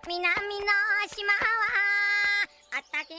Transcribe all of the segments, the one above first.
南の島はあったけ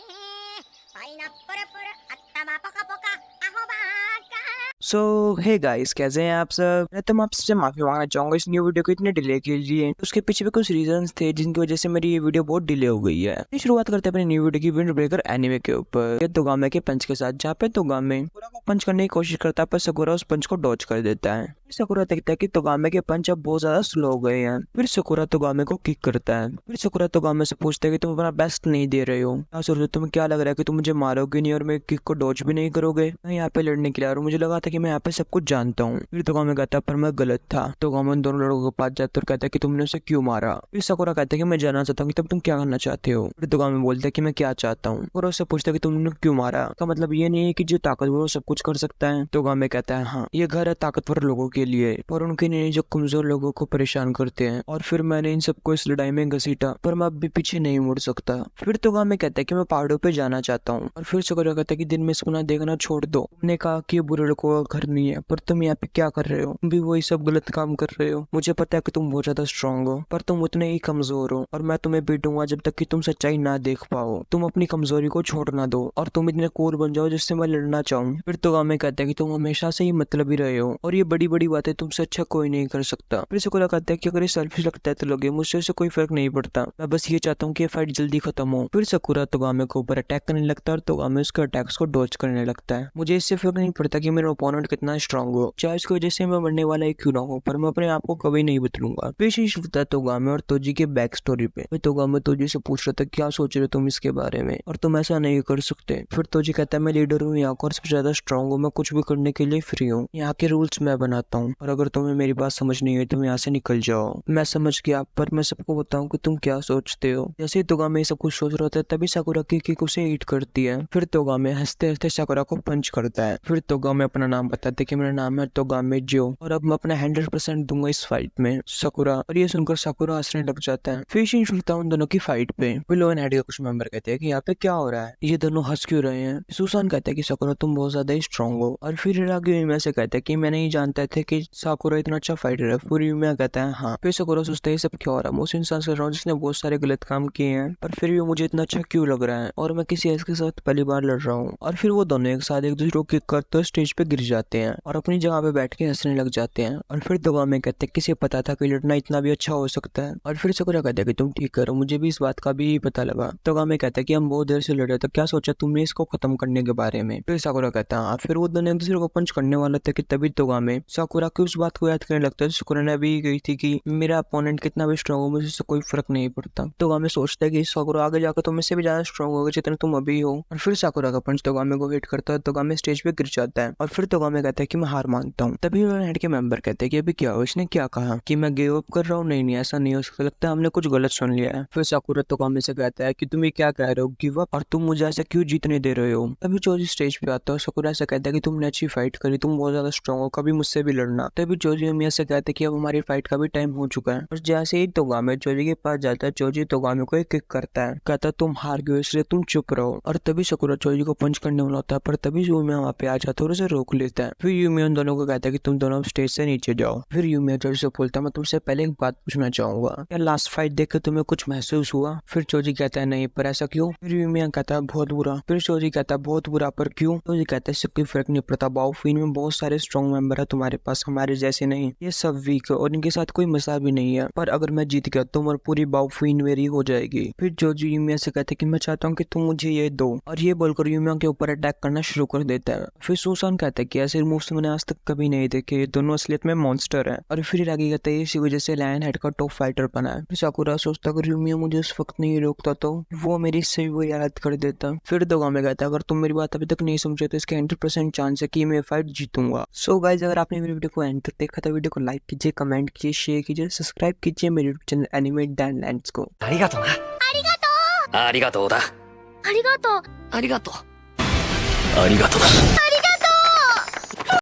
パイナップルプル頭ポカポカアホバーカसो hey guys, कैसे हैं आप सब। मैं तुम आपसे माफी मांगना चाहूंगा इस न्यू वीडियो को इतने डिले के लिए। उसके पीछे भी कुछ रीजंस थे जिनकी वजह से मेरी ये वीडियो बहुत डिले हो गई है। शुरुआत करते हैं अपनी न्यू वीडियो की विंड ब्रेकर एनीमे के ऊपर, तोगामे के पंच के साथ, जहाँ पे तोगामे साकुरा को पंच करने की कोशिश करता है पर साकुरा उस पंच को डॉज कर देता है। साकुरा देखता है कि तोगामे के पंच अब बहुत ज्यादा स्लो हो गए हैं। फिर साकुरा तोगामे को किक करता है। फिर साकुरा तोगामे से पूछता है कि तुम अपना बेस्ट नहीं दे रहे हो, क्या सोच रहे हो, तुम्हें क्या लग रहा है कि तुम मुझे मारोगे नहीं और मेरे किक को डॉज भी नहीं करोगे। मैं यहाँ पे लड़ने के लिए आ रहा हूँ, मुझे लगा था कि मैं यहाँ पे सब कुछ जानता हूँ। फिर तोगामे कहता है पर मैं गलत था। तोगामे उन दोनों लड़कों के पास जाता है और कहता है कि तुमने उसे क्यों मारा। फिर साकुरा कहता है कि मैं जानना चाहता हूँ कि तब तुम क्या करना चाहते हो। फिर तोगामे बोलता है कि मैं क्या चाहता हूँ और उससे पूछता है कि तुमने क्यों मारा। का मतलब ये नहीं है कि जो ताकतवर वो सब कुछ कर सकता है। तोगामे कहता है हाँ, ये घर है ताकतवर लोगों के लिए पर उनके नहीं जो कमजोर लोगों को परेशान करते हैं। और फिर मैंने इन सबको इस लड़ाई में घसीटा पर मैं अब भी पीछे नहीं मुड़ सकता। फिर तोगामे कहता है कि मैं पहाड़ों पे जाना चाहता हूँ। और फिर साकुरा कहता है कि दिन में सपना देखना छोड़ दो। तुमने कहा कि बुरे लोगों का घर नहीं है पर तुम यहाँ पे क्या कर रहे हो, तुम भी वही सब गलत काम कर रहे हो। मुझे पता है कि तुम बहुत ज्यादा स्ट्रांग हो पर तुम उतने ही कमजोर हो और मैं तुम्हें पीटूंगा जब तक कि तुम सच्चाई ना देख पाओ। तुम अपनी कमजोरी को छोड़ ना दो और तुम इतने कूल बन जाओ जिससे मैं लड़ना चाहूँ। फिर तोगामे कहता है कि तुम हमेशा से ही मतलब ही रहे हो और ये बड़ी बड़ी बातें तुमसे अच्छा कोई नहीं कर सकता। फिर साकुरा कहता है कि अगर ये सेल्फिश लगता है तो लोगे, मुझसे से कोई फर्क नहीं पड़ता, मैं बस ये चाहता हूँ कि ये फाइट जल्दी खत्म हो। फिर साकुरा तोगामे के ऊपर अटैक करने लगता है और तोगामे उसके अटैक्स को डॉज करने लगता है। मुझे इससे फर्क नहीं पड़ता कि मेरा ओपोनेंट कितना स्ट्रांग हो, चाहे इसकी वजह से मैं मरने वाला ही क्यों ना हो, पर मैं अपने आप को कभी नहीं बदलूंगा। पेश होता है तोगामे और तोजी के बैक स्टोरी पे। तोगामे तोजी से पूछ रहा था क्या सोच रहे हो तुम इसके बारे में और तुम ऐसा नहीं कर सकते। फिर तोजी कहता है मैं लीडर हूँ यहाँ का और सबसे ज्यादा स्ट्रांग हूँ, मैं कुछ भी करने के लिए फ्री हूँ, यहाँ के रूल्स मैं बनाता हूँ और अगर तुम्हें मेरी बात समझ नहीं आई तुम यहाँ से निकल जाओ। मैं समझ गया पर मैं सबको बताऊँ कि तुम क्या सोचते हो। जैसे तोगामे सब कुछ सोच रहा था तभी साकुरा की किक उसे हिट करती है। फिर तोगामे हंसते हंसते साकुरा को पंच करता है। फिर तोगामे अपना नाम बताते कि मेरा नाम है तोगामे जो और अब मैं अपना 100% दूंगा इस फाइट में साकुरा। और ये सुनकर साकुरा हंसने लग जाता है। फिर सीन शुरू होता है उन दोनों की फाइट पे। विलो एंड हेड के कुछ मेंबर कहते हैं कि यहाँ पे क्या हो रहा है, ये दोनों हंस क्यों रहे हैं। सुसान कहता है कि साकुरा तुम बहुत ज्यादा स्ट्रांग हो और फिर हिरागी में से कहता है कि मैं नहीं जानता था कि साकुरा इतना अच्छा फाइटर है। फिर यूमिया कहता है हाँ। फिर साकुरा सोचता है सब क्या हो रहा है, मैं उस इंसान से रहा हूँ जिसने बहुत सारे गलत काम किए हैं पर फिर भी मुझे इतना अच्छा क्यों लग रहा है और मैं किसी ऐसे के साथ पहली बार लड़ रहा हूँ। और फिर वो दोनों एक साथ एक दूसरे को किक करते स्टेज पे गिर जाते हैं और अपनी जगह पे बैठ के हंसने लग जाते हैं। और फिर तोगामे कहते हैं किसे पता था कि लड़ना इतना भी अच्छा हो सकता है। और फिर साकुरा कहता है कि तुम ठीक करो, मुझे भी इस बात का भी पता लगा। तोगामे कहता है कि हम बहुत देर से लड़ रहे थे, क्या सोचा तुमने इसको खत्म करने के बारे में। फिर साकुरा कहता है फिर वो दोनों एक दूसरे को पंच करने वाला था कि तभी तोगामे साकुरा की उस बात को याद करने लगता है। साकुरा ने अभी कही थी कि मेरा अपोनेंट कितना भी स्ट्रांग हो मुझे इससे कोई फर्क नहीं पड़ता। तोगामे सोचता है कि साकुरा आगे जाकर तुम इससे भी ज्यादा स्ट्रांग होगा जितना तुम अभी हो। और फिर साकुरा का पंच तोगामे को हिट करता है, तोगामे स्टेज पे गिर जाता है। और फिर तोगामे कहता है कि मैं हार मानता हूँ। तभी हेड के मेंबर कहते हैं कि अभी क्या हो, इसने क्या कहा कि मैं गिव अप कर रहा हूँ। नहीं ऐसा नहीं हो सकता, लगता है हमने कुछ गलत सुन लिया है। फिर साकुरा तोगामे से कहता है कि तुम ये क्या कह रहे हो, गिव अप, और तुम मुझे ऐसा क्यों जीतने दे रहे हो। तभी जोजी स्टेज पे आता है, साकुरा से कहता है कि तुमने अच्छी फाइट करी, तुम बहुत ज्यादा स्ट्रांग हो, कभी मुझसे भी लड़ना। तभी जोजी यूमिया से कहते हैं कि अब हमारी फाइट का भी टाइम हो चुका है। और जैसे ही तोगामे जोजी के पास जाता है जोजी तोगामे को एक किक करता है, कहता है तुम हार गए इसलिए तुम चुप रहो। और तभी साकुरा जोजी को पंच करने वाला होता है पर तभी यूमिया वहाँ पे आ जाता है और उसे रोक लेता है। फिर यूमिया उन दोनों को कहता है कि तुम दोनों स्टेज से नीचे जाओ। फिर यूमिया जोजी से बोलता है मैं तुमसे पहले एक बात पूछना चाहूंगा, क्या लास्ट फाइट देखकर तुम्हें कुछ महसूस हुआ। फिर जोजी कहता है नहीं, पर ऐसा क्यों। फिर यूमिया कहता है बहुत बुरा। फिर जोजी कहता है बहुत बुरा पर क्यों। जोजी कहता है इससे कोई फर्क नहीं पड़ता, बाओफिन में बहुत सारे स्ट्रॉन्ग मेंबर है तुम्हारे पास, हमारे जैसे नहीं, ये सब वीक है और इनके साथ कोई मसला भी नहीं है, पर अगर मैं जीत गया तुम और पूरी बाओफिन मेरी हो जाएगी। फिर जोजी यूमिया से कहता है कि मैं चाहता हूँ कि तुम मुझे ये दो, और ये बोलकर यूमिया के ऊपर अटैक करना शुरू कर देता है। फिर सुसान कहता है कि ऐसे मूव्स मैंने आज तक कभी नहीं देखे, ये दोनों असलियत में मॉन्स्टर है। और फिर आगे कहता है इसी वजह से लायन हेड का टॉप फाइटर बना है। फिर साकुरा सोचता अगर यूमिया मुझे उस वक्त नहीं रोकता तो वो मेरी सही वो याद कर देता। फिर तोगामे कहता है अगर तुम मेरी बात अभी तक नहीं समझे तो इसके 100% चांस है कि मैं फाइट जीतूंगा। सो गाइस, अगर आपने मेरी वीडियो को एंड तक देखा तो वीडियो को लाइक कीजिए, कमेंट कीजिए, शेयर कीजिए, सब्सक्राइब कीजिए मेरे यूट्यूब चैनल एनिमे डैनलैंड्स को। ありがとな。ありがとうありがとうだ。ありがとうありがとう。ありがとうだ。